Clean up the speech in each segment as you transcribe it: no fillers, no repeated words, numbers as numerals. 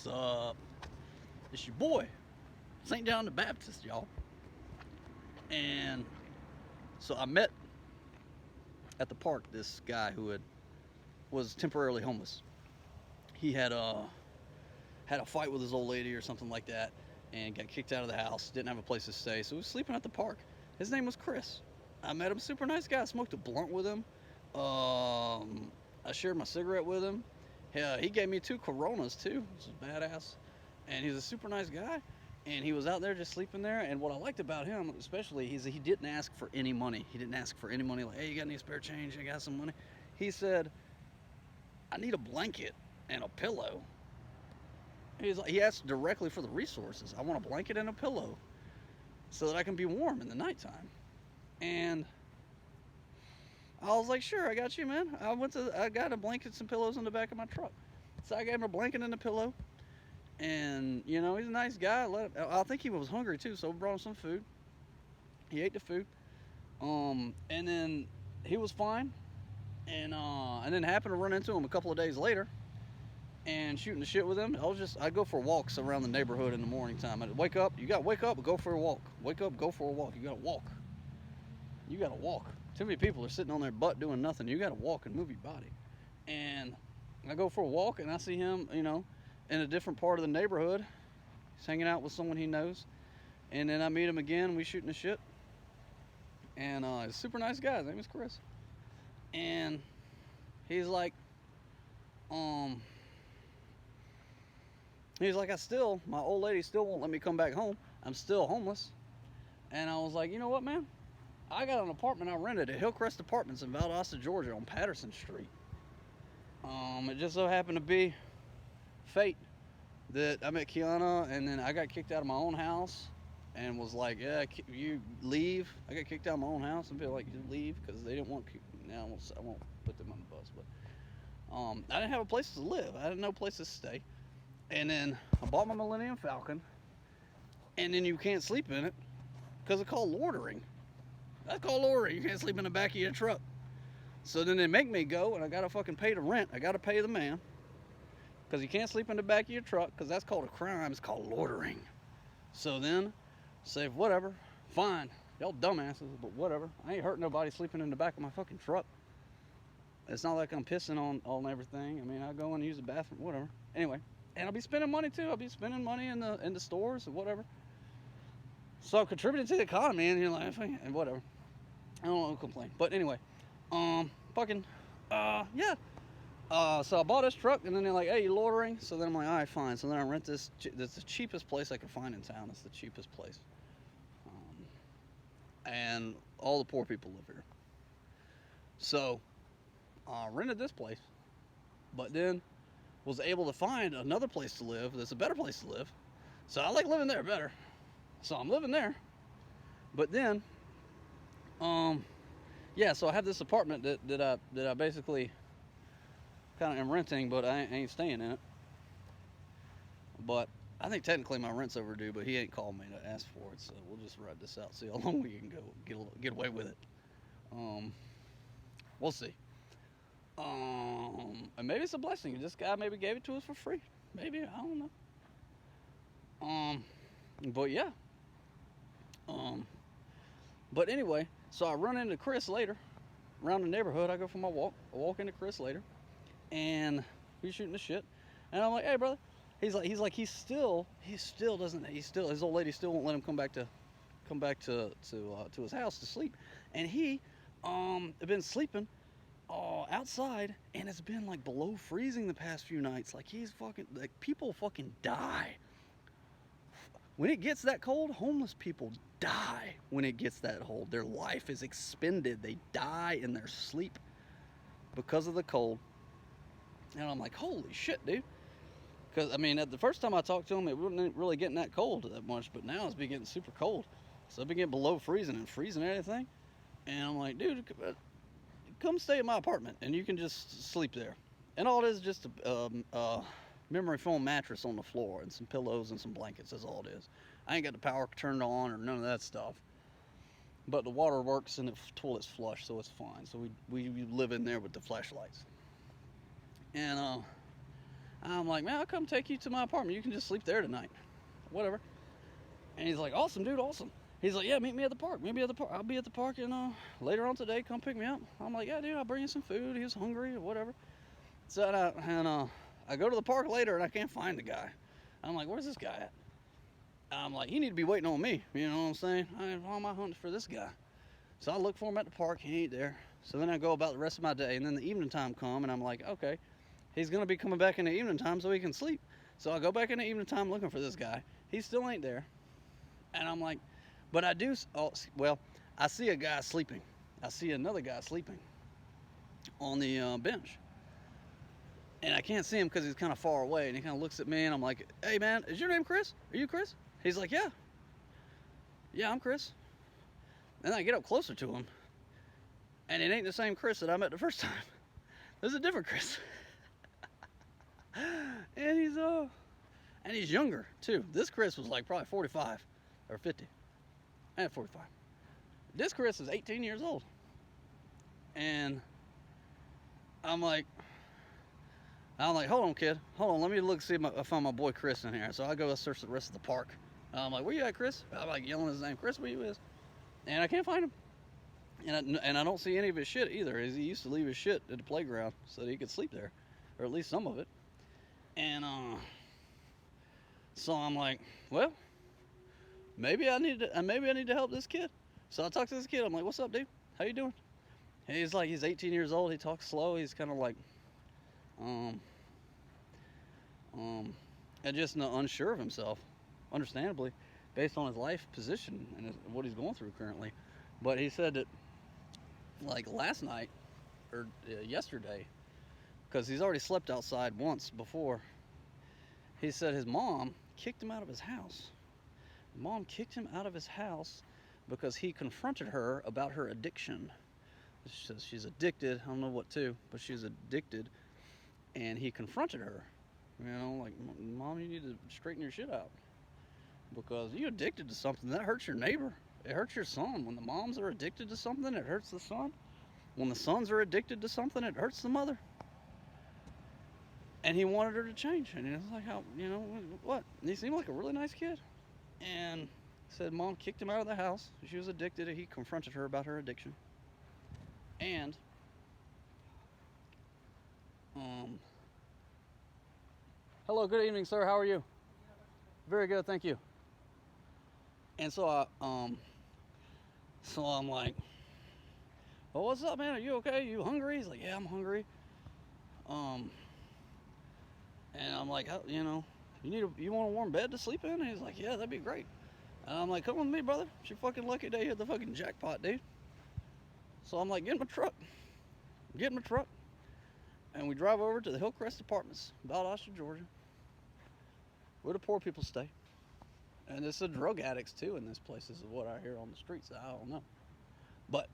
What's up? It's your boy, St. John the Baptist, y'all. And so I met at the park this guy who was temporarily homeless. He had a fight with his old lady or something like that, and got kicked out of the house. Didn't have a place to stay, so he was sleeping at the park. His name was Chris. I met him, super nice guy. I smoked a blunt with him. I shared my cigarette with him. He gave me two Coronas too, which is badass. And he's a super nice guy. And he was out there just sleeping there. And what I liked about him, especially, is he didn't ask for any money. He didn't ask for any money. Like, hey, you got any spare change? I got some money. He said, I need a blanket and a pillow. He asked directly for the resources. I want a blanket and a pillow so that I can be warm in the nighttime. And I was like, sure, I got you, man. I got a blankets and pillows in the back of my truck. So I gave him a blanket and a pillow. And, he's a nice guy. I think he was hungry too, so we brought him some food. He ate the food. And then he was fine. And then happened to run into him a couple of days later and shooting the shit with him. I'd go for walks around the neighborhood in the morning time. I'd wake up, you gotta wake up and go for a walk. Wake up, go for a walk. You gotta walk. You gotta walk. Too many people are sitting on their butt doing nothing. You gotta walk and move your body. And I go for a walk and I see him, in a different part of the neighborhood. He's hanging out with someone he knows. And then I meet him again, we shooting the shit. And he's a super nice guy. His name is Chris. And he's like, my old lady still won't let me come back home. I'm still homeless. And I was like, you know what, man? I got an apartment I rented at Hillcrest Apartments in Valdosta, Georgia on Patterson Street. It just so happened to be fate that I met Kiana, and then I got kicked out of my own house and was like, yeah, you leave. I got kicked out of my own house and feel like you leave because they didn't want, now I won't put them on the bus, but I didn't have a place to live. I had no place to stay. And then I bought my Millennium Falcon, and then you can't sleep in it because it's called loitering. That's called loitering. You can't sleep in the back of your truck. So then they make me go, and I gotta fucking pay the rent. I gotta pay the man because you can't sleep in the back of your truck because that's called a crime. It's called loitering. So then, say whatever, fine, y'all dumbasses, but whatever. I ain't hurting nobody sleeping in the back of my fucking truck. It's not like I'm pissing on everything. I mean, I go and use the bathroom, whatever. Anyway. And I'll be spending money too. I'll be spending money in the stores or whatever. So I'm contributing to the economy and you're like, and whatever. I don't want to complain. But anyway, yeah. So I bought this truck and then they're like, hey, you loitering? So then I'm like, all right, fine. So then I rent this. It's the cheapest place I could find in town. It's the cheapest place. And all the poor people live here. So I rented this place. But then was able to find another place to live that's a better place to live. So I like living there better. So I'm living there. But then, yeah, so I have this apartment that I basically kind of am renting, but I ain't staying in it. But I think technically my rent's overdue, but he ain't called me to ask for it, so we'll just ride this out, see how long we can go, get away with it. We'll see. And maybe it's a blessing. This guy maybe gave it to us for free. Maybe, I don't know. But yeah. But anyway, so I run into Chris later, around the neighborhood. I go for my walk. I walk into Chris later, and he's shooting the shit. And I'm like, hey, brother. He still doesn't. His old lady still won't let him come back to his house to sleep, and he had been sleeping outside, and it's been like below freezing the past few nights. Like people fucking die when it gets that cold. Homeless people die when it gets that cold. Their life is expended. They die in their sleep because of the cold. And I'm like, holy shit, dude. Because I mean, at the first time I talked to him, it wasn't really getting that cold that much, but now it's been getting super cold. So it's been getting below freezing and freezing and everything. And I'm like, dude, come stay at my apartment and you can just sleep there. And all it is just a memory foam mattress on the floor and some pillows and some blankets. That's all it is. I ain't got the power turned on or none of that stuff. But the water works and the toilet's flush, so it's fine. So we live in there with the flashlights. And I'm like, man, I'll come take you to my apartment. You can just sleep there tonight. Whatever. And he's like, awesome, dude, awesome. He's like, yeah, meet me at the park. Meet me at the park. I'll be at the park and later on today, come pick me up. I'm like, yeah, dude, I'll bring you some food. He was hungry or whatever. So I go to the park later and I can't find the guy. I'm like, where's this guy at? I'm like, he need to be waiting on me. You know what I'm saying? Why am I hunting for this guy? So I look for him at the park. He ain't there. So then I go about the rest of my day, and then the evening time come, and I'm like, okay, he's gonna be coming back in the evening time so he can sleep. So I go back in the evening time looking for this guy. He still ain't there, and I'm like, but I do. Oh, well, I see a guy sleeping. I see another guy sleeping on the bench, and I can't see him because he's kind of far away. And he kind of looks at me, and I'm like, hey man, is your name Chris? Are you Chris? He's like, yeah. Yeah, I'm Chris. And I get up closer to him, and it ain't the same Chris that I met the first time. There's a different Chris. and he's younger too. This Chris was like probably 45 or 50. And 45. This Chris is 18 years old. And I'm like, hold on, kid. Hold on, let me look see if I find my boy Chris in here. So I go search the rest of the park. I'm like, where you at, Chris? I'm like yelling his name, Chris, where you is? And I can't find him. And I don't see any of his shit either. He used to leave his shit at the playground so that he could sleep there, or at least some of it. And so I'm like, well, maybe I need to help this kid. So I talk to this kid. I'm like, what's up, dude? How you doing? And he's 18 years old. He talks slow. He's kind of like, and just unsure of himself, understandably, based on his life position and what he's going through currently. But he said that, like last night or yesterday, because he's already slept outside once before, he said his mom kicked him out of his house. Mom kicked him out of his house because he confronted her about her addiction. She says she's addicted. I don't know what to, but she's addicted. And he confronted her. You know, like, Mom, you need to straighten your shit out. Because you're addicted to something, that hurts your neighbor. It hurts your son. When the moms are addicted to something, it hurts the son. When the sons are addicted to something, it hurts the mother. And he wanted her to change. And he was like, how, you know, what? And he seemed like a really nice kid. And said Mom kicked him out of the house. She was addicted. He confronted her about her addiction. And hello, good evening, sir. How are you? Very good, thank you. And so I'm like, well, what's up, man? Are you okay? You hungry? He's like, yeah, I'm hungry. And I'm like, you know, you want a warm bed to sleep in? And he's like, yeah, that'd be great. And I'm like, come with me, brother. It's your fucking lucky day. You hit the fucking jackpot, dude. So I'm like, get in my truck. Get in my truck. And we drive over to the Hillcrest Apartments, Valdosta, Georgia, where the poor people stay. And there's some drug addicts too in this place. This is what I hear on the streets. I don't know. But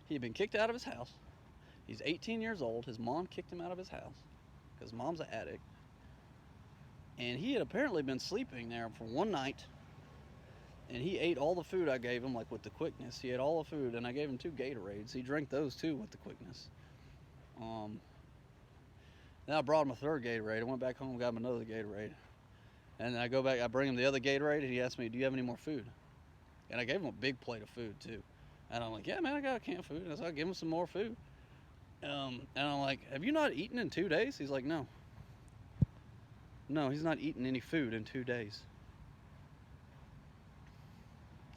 he had been kicked out of his house. He's 18 years old. His mom kicked him out of his house because mom's an addict. And he had apparently been sleeping there for one night. And he ate all the food I gave him, like with the quickness. He ate all the food, and I gave him 2 Gatorades. He drank those too with the quickness. Then I brought him a 3rd Gatorade. I went back home and got him another Gatorade. And then I go back, I bring him the other Gatorade, and he asked me, do you have any more food? And I gave him a big plate of food too. And I'm like, yeah, man, I got a can of food. And so I give him some more food. And I'm like, have you not eaten in 2 days? He's like, no. No, he's not eaten any food in 2 days.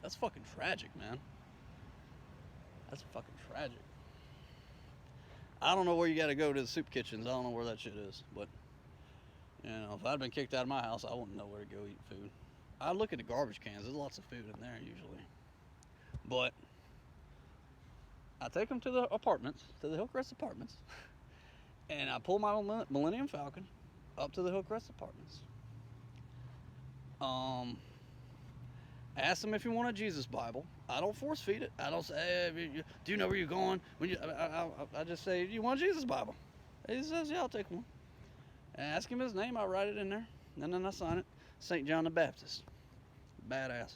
That's fucking tragic, man. That's fucking tragic. I don't know where you gotta go to the soup kitchens. I don't know where that shit is. But, you know, if I'd been kicked out of my house, I wouldn't know where to go eat food. I'd look at the garbage cans. There's lots of food in there usually. But I take them to the apartments, to the Hillcrest Apartments. And I pull my Millennium Falcon up to the Hillcrest Apartments. Ask them if you want a Jesus Bible. I don't force feed it. I don't say, hey, do you know where you're going? I just say, do you want a Jesus Bible? He says, yeah, I'll take one. And ask him his name. I write it in there. And then I sign it. St. John the Baptist. Badass.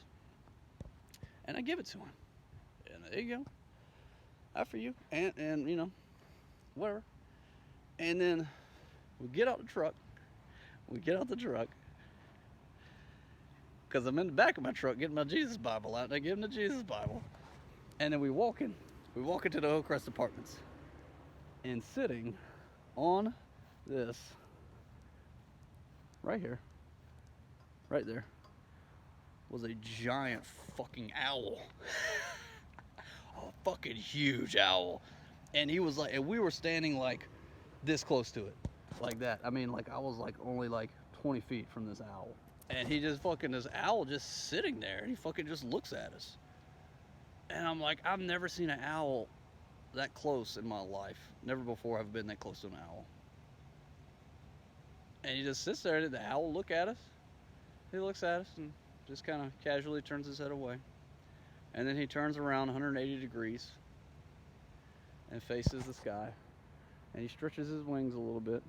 And I give it to him. And there you go. After you. And you know, whatever. And then We get out the truck. We get out the truck. Because I'm in the back of my truck getting my Jesus Bible out. And I give him the Jesus Bible. And then we walk in. We walk into the Hillcrest Apartments. And sitting on this, right here, right there, was a giant fucking owl. A fucking huge owl. And he was like, and we were standing like this close to it. Like that. I mean, like I was like only like 20 feet from this owl. And he just fucking, this owl just sitting there. And he fucking just looks at us. And I'm like, I've never seen an owl that close in my life. Never before have I been that close to an owl. And he just sits there and the owl look at us. He looks at us and just kind of casually turns his head away. And then he turns around 180 degrees and faces the sky. And he stretches his wings a little bit.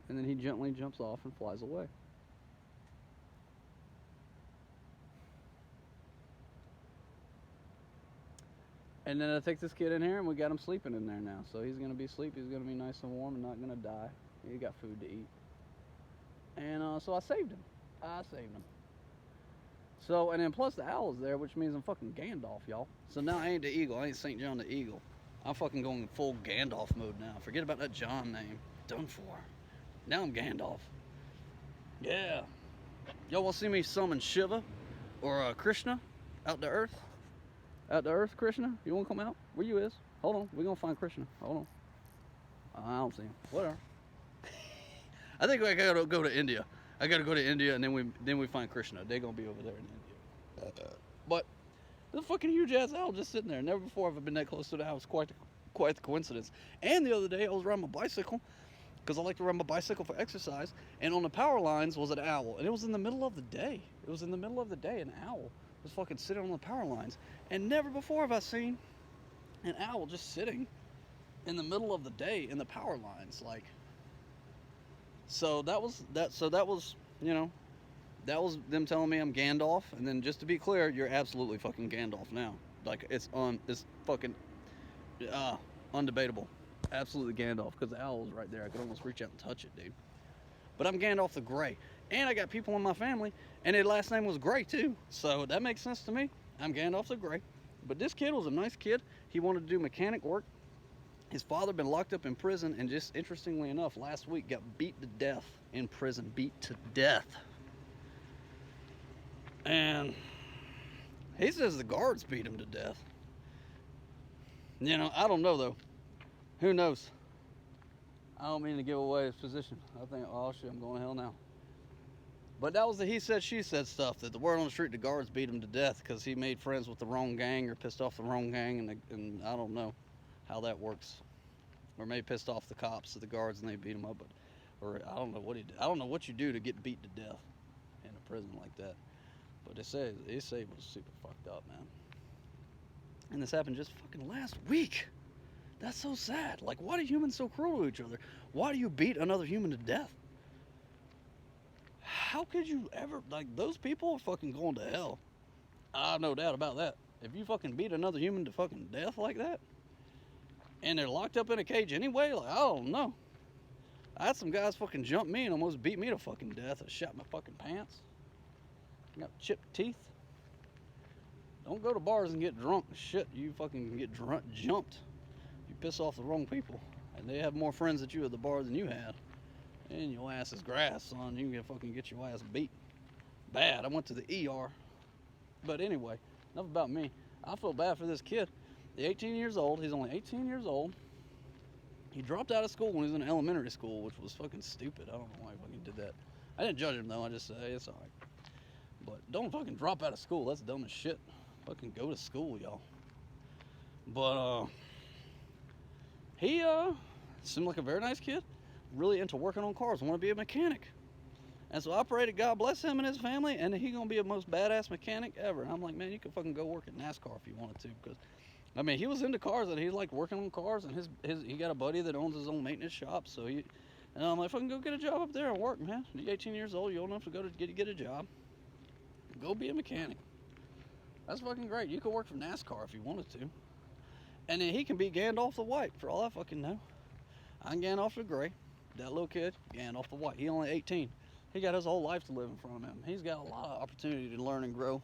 And then he gently jumps off and flies away. And then I take this kid in here and we got him sleeping in there now. So he's going to be asleep. He's going to be nice and warm and not going to die. He got food to eat. And so I saved him. So, and then plus the owl's there, which means I'm fucking Gandalf, y'all. So now I ain't the eagle. I ain't St. John the Eagle. I'm fucking going full Gandalf mode now. Forget about that John name. Done for. Now I'm Gandalf. Yeah. Y'all want to see me summon Shiva or Krishna out to Earth? Out to Earth, Krishna? You want to come out? Where you is? Hold on. We're going to find Krishna. Hold on. I don't see him. Whatever. I think I got to go to India. I got to go to India and then we find Krishna. They're going to be over there in India. But there's a fucking huge ass owl just sitting there. Never before have I been that close to the house. Quite the coincidence. And the other day I was riding my bicycle because I like to ride my bicycle for exercise. And on the power lines was an owl. And it was in the middle of the day. An owl was fucking sitting on the power lines. And never before have I seen an owl just sitting in the middle of the day in the power lines. Like, so that was, you know, that was them telling me I'm Gandalf. And then just to be clear, you're absolutely fucking Gandalf now. Like, it's fucking undebatable. Absolutely Gandalf, because the owl's right there. I could almost reach out and touch it, dude. But I'm Gandalf the Grey. And I got people in my family, and their last name was Grey, too. So that makes sense to me. I'm Gandalf the Grey. But this kid was a nice kid. He wanted to do mechanic work. His father been locked up in prison, and just interestingly enough, last week got beat to death in prison. Beat to death. And he says the guards beat him to death. You know, I don't know, though. Who knows? I don't mean to give away his position. I think, oh shit, I'm going to hell now. But that was the he said, she said stuff, that the word on the street, the guards beat him to death because he made friends with the wrong gang or pissed off the wrong gang, and I don't know how that works. Or maybe pissed off the cops or the guards and they beat him up, or I don't know what he did. I don't know what you do to get beat to death in a prison like that. But they say it was super fucked up, man. And this happened just fucking last week. That's so sad. Like, why are humans so cruel to each other? Why do you beat another human to death? How could you ever, like, those people are fucking going to hell. I have no doubt about that. If you fucking beat another human to fucking death like that, and they're locked up in a cage anyway, like, I don't know. I had some guys fucking jump me and almost beat me to fucking death. I shot my fucking pants. I got chipped teeth. Don't go to bars and get drunk. Shit, you fucking get jumped. You piss off the wrong people. And they have more friends at you at the bar than you had. And your ass is grass, son. You can fucking get your ass beat. Bad. I went to the ER. But anyway, enough about me. I feel bad for this kid. He's 18 years old. He's only 18 years old. He dropped out of school when he was in elementary school, which was fucking stupid. I don't know why he fucking did that. I didn't judge him, though. I just say, it's alright. But don't fucking drop out of school. That's dumb as shit. Fucking go to school, y'all. But, he, seemed like a very nice kid. Really into working on cars. Want to be a mechanic. And so I pray to God bless him and his family, and he gonna be the most badass mechanic ever. And I'm like, man, you could fucking go work at NASCAR if you wanted to, because I mean, he was into cars and he liked working on cars, and he got a buddy that owns his own maintenance shop. So and I'm like, fucking go get a job up there and work, man. You're 18 years old, you're old enough to go to get a job. Go be a mechanic. That's fucking great. You could work for NASCAR if you wanted to. And then he can be Gandalf the White, for all I fucking know. I'm Gandalf the Grey. That little kid, Gandalf the White, he only 18. He got his whole life to live in front of him. He's got a lot of opportunity to learn and grow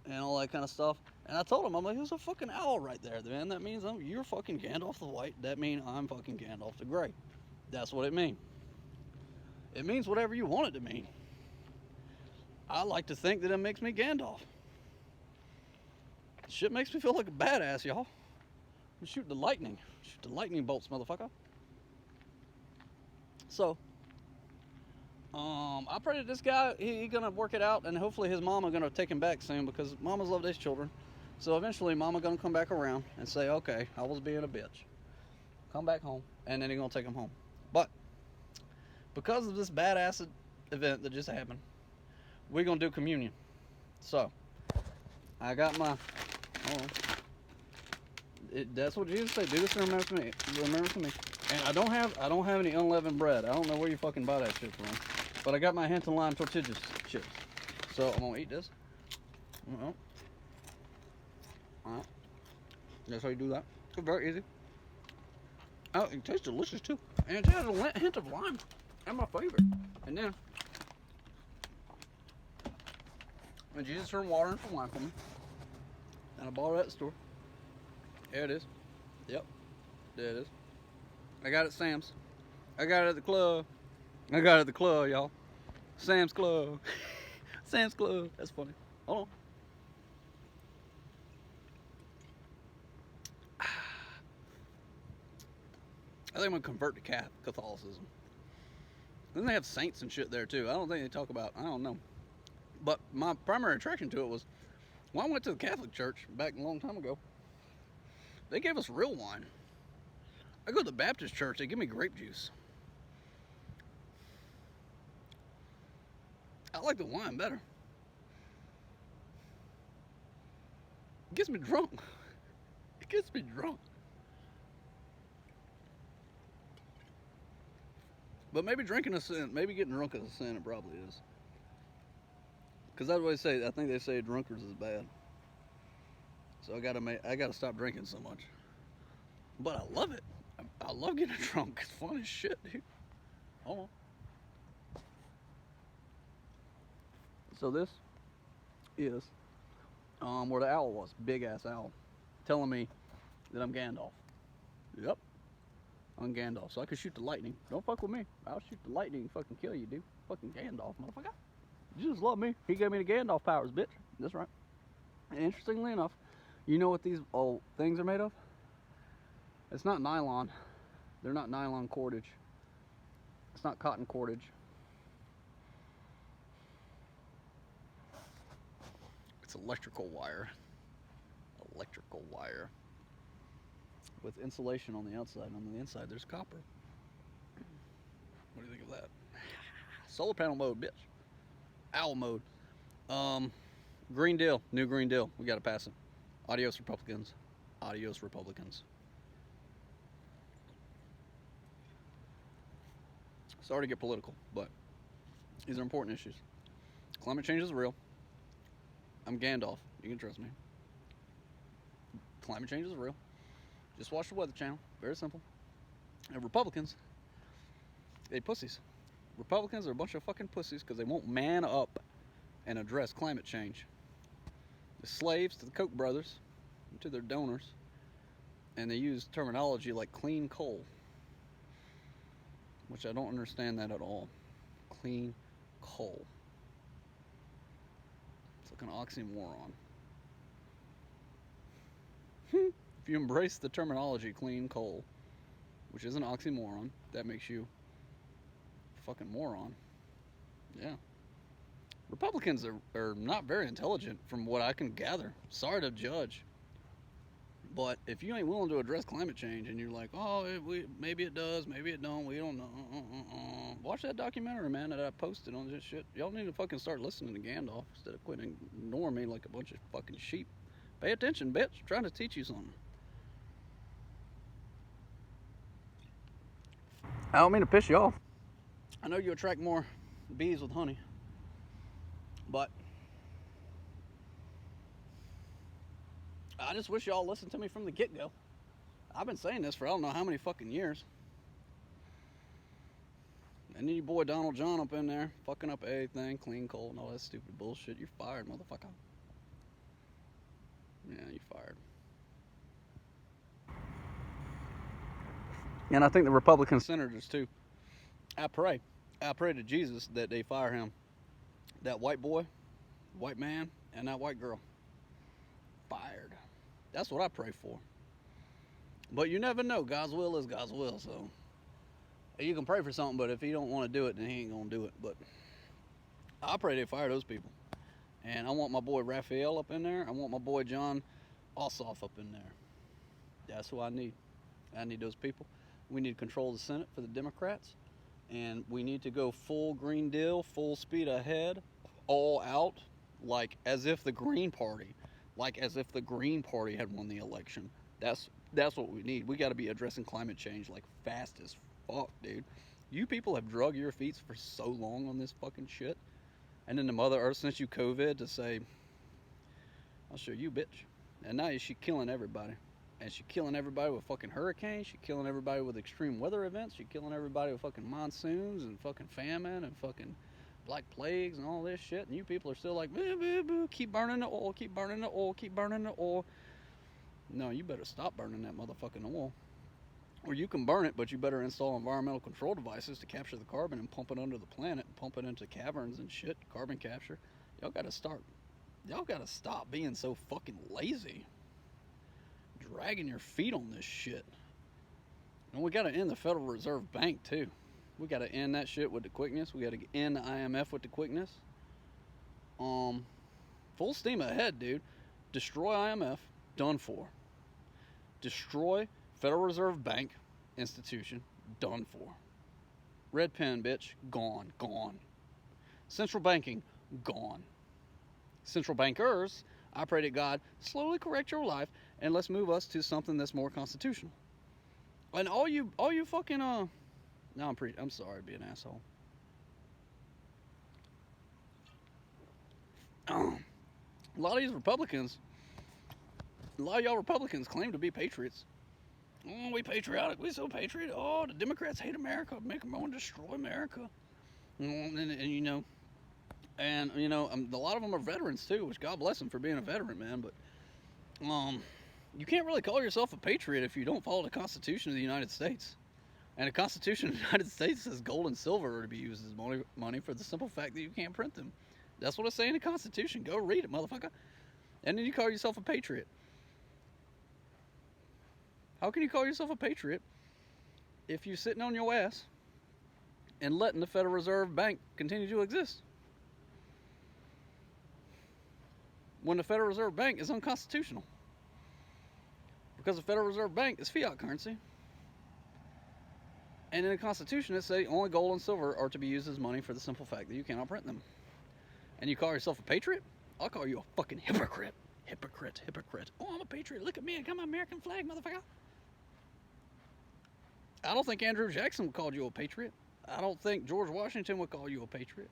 and all that kind of stuff. And I told him, I'm like, there's a fucking owl right there, man. That means you're fucking Gandalf the White. That means I'm fucking Gandalf the Gray. That's what it means. It means whatever you want it to mean. I like to think that it makes me Gandalf. Shit makes me feel like a badass, y'all. Shoot the lightning. Shoot the lightning bolts, motherfucker. So, I pray that this guy, he gonna work it out, and hopefully his mama gonna take him back soon, because mamas love these children. So eventually mama gonna come back around and say, okay, I was being a bitch. Come back home, and then he gonna take him home. But because of this badass event that just happened, we're gonna do communion. So I got my, that's what Jesus said. Do this in remembrance to me. Remembrance to me. And I don't have any unleavened bread. I don't know where you fucking buy that shit from. But I got my Hampton Lime tortilla chips. So I'm gonna eat this. Alright. That's how you do that. It's very easy. Oh, it tastes delicious too. And it has a hint of lime. That's my favorite. And then when Jesus turned water into wine for me, and I bought it at the store. There it is. Yep. There it is. I got it at Sam's. I got it at the club. I got it at the club, y'all. Sam's Club. Sam's Club. That's funny. Hold on. I think I'm going to convert to Catholicism. Then they have saints and shit there too. I don't think they talk about, I don't know. But my primary attraction to it was, when I went to the Catholic Church back a long time ago, they gave us real wine. I go to the Baptist church, they give me grape juice. I like the wine better. It gets me drunk. It gets me drunk. But maybe drinking is a sin. Maybe getting drunk is a sin. It probably is. Because that's what they say. I think they say drunkards is bad. So I gotta stop drinking so much. But I love it. I love getting drunk. It's fun as shit, dude. Hold on. So this is where the owl was. Big ass owl. Telling me that I'm Gandalf. Yep. I'm Gandalf. So I can shoot the lightning. Don't fuck with me. I'll shoot the lightning and fucking kill you, dude. Fucking Gandalf, motherfucker. You just love me. He gave me the Gandalf powers, bitch. That's right. And interestingly enough, you know what these old things are made of? It's not nylon. They're not nylon cordage. It's not cotton cordage. It's electrical wire. Electrical wire. With insulation on the outside. On the inside, there's copper. What do you think of that? Solar panel mode, bitch. Owl mode. Green Deal. New Green Deal. We gotta pass it. Adios, Republicans. Adios, Republicans. Sorry to get political, but these are important issues. Climate change is real. I'm Gandalf. You can trust me. Climate change is real. Just watch the Weather Channel. Very simple. And Republicans, they pussies. Republicans are a bunch of fucking pussies because they won't man up and address climate change. They're slaves to the Koch brothers and to their donors, and they use terminology like clean coal, which I don't understand that at all. Clean coal. It's like an oxymoron. If you embrace the terminology clean coal, which is an oxymoron, that makes you a fucking moron. Yeah. Republicans are not very intelligent from what I can gather. Sorry to judge. But if you ain't willing to address climate change and you're like, oh, maybe it does, maybe it don't, we don't know. Watch that documentary, man, that I posted on this shit. Y'all need to fucking start listening to Gandalf instead of quitting ignoring me like a bunch of fucking sheep. Pay attention, bitch. I'm trying to teach you something. I don't mean to piss you off. I know you attract more bees with honey, but I just wish y'all listened to me from the get-go. I've been saying this for I don't know how many fucking years. And then your boy Donald John up in there, fucking up everything, clean coal and all that stupid bullshit. You're fired, motherfucker. Yeah, you're fired. And I think the Republican senators too. I pray to Jesus that they fire him. That white boy, white man, and that white girl. Fired. That's what I pray for. But you never know. God's will is God's will. So you can pray for something, but if he don't want to do it, then he ain't gonna do it. But I pray they fire those people. And I want my boy Raphael up in there. I want my boy John Ossoff up in there. That's who I need. I need those people. We need to control the Senate for the Democrats. And we need to go full Green Deal, full speed ahead, all out, like as if the Green Party had won the election. That's what we need. We got to be addressing climate change like fast as fuck, dude. You people have drug your feet for so long on this fucking shit. And then the Mother Earth sent you COVID to say, I'll show you, bitch. And now she's killing everybody. And she's killing everybody with fucking hurricanes. She's killing everybody with extreme weather events. She's killing everybody with fucking monsoons and fucking famine and fucking black plagues and all this shit. And you people are still like, boo, boo, boo, keep burning the oil, keep burning the oil, keep burning the oil. No, you better stop burning that motherfucking oil. Or you can burn it, but you better install environmental control devices to capture the carbon and pump it under the planet and pump it into caverns and shit, carbon capture. Y'all gotta stop being so fucking lazy. Dragging your feet on this shit. And we gotta end the Federal Reserve Bank too. We gotta end that shit with the quickness. We gotta end the IMF with the quickness. Full steam ahead, dude. Destroy IMF, done for. Destroy Federal Reserve Bank institution, done for. Red pen, bitch, gone. Central banking, gone. Central bankers, I pray to God, slowly correct your life and let's move us to something that's more constitutional. And all you fucking no, I'm sorry to be an asshole. A lot of y'all Republicans claim to be patriots. Oh, we patriotic. We so patriotic. Oh, the Democrats hate America. Make them want to destroy America. And you know, a lot of them are veterans too, which God bless them for being a veteran, man. But you can't really call yourself a patriot if you don't follow the Constitution of the United States. And the Constitution of the United States says gold and silver are to be used as money for the simple fact that you can't print them. That's what it's saying in the Constitution. Go read it, motherfucker. And then you call yourself a patriot. How can you call yourself a patriot if you're sitting on your ass and letting the Federal Reserve Bank continue to exist? When the Federal Reserve Bank is unconstitutional. Because the Federal Reserve Bank is fiat currency. And in the Constitution it says only gold and silver are to be used as money for the simple fact that you cannot print them. And you call yourself a patriot? I'll call you a fucking hypocrite. Hypocrite. Oh, I'm a patriot. Look at me. I got my American flag, motherfucker. I don't think Andrew Jackson would call you a patriot. I don't think George Washington would call you a patriot.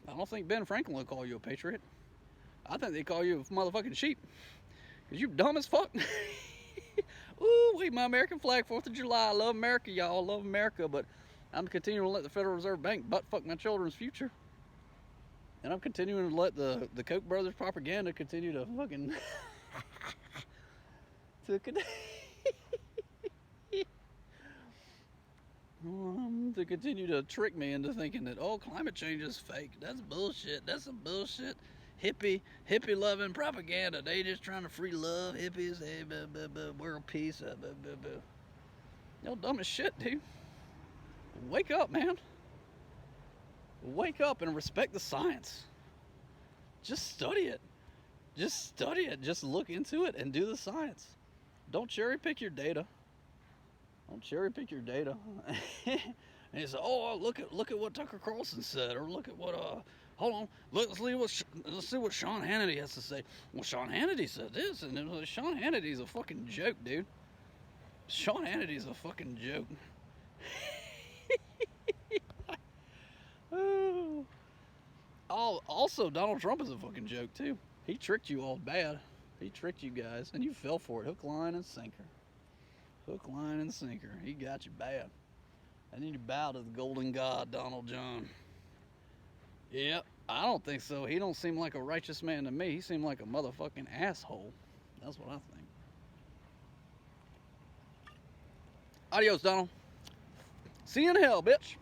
I don't think Ben Franklin would call you a patriot. I think they call you a motherfucking sheep. Because you're dumb as fuck. Ooh, wait, my American flag, 4th of July. I love America, y'all. I love America, but I'm continuing to let the Federal Reserve Bank butt fuck my children's future. And I'm continuing to let the Koch brothers propaganda continue to fucking... to continue to trick me into thinking that, oh, climate change is fake. That's bullshit. That's some bullshit. Hippie loving propaganda. They just trying to free love. Hippies, hey, world peace. Y'all dumb as shit, dude. Wake up, man. Wake up and respect the science. Just study it. Just look into it and do the science. Don't cherry pick your data. And you say, oh, look at what Tucker Carlson said, or look at what hold on, let's see what Sean Hannity has to say. Well, Sean Hannity said this, and Sean Hannity's a fucking joke, dude. Sean Hannity's a fucking joke. Also, Donald Trump is a fucking joke too. He tricked you all bad. He tricked you guys, and you fell for it. Hook, line, and sinker. Hook, line, and sinker. He got you bad. I need to bow to the golden god, Donald John. Yep, I don't think so. He don't seem like a righteous man to me. He seemed like a motherfucking asshole. That's what I think. Adios, Donald. See you in hell, bitch.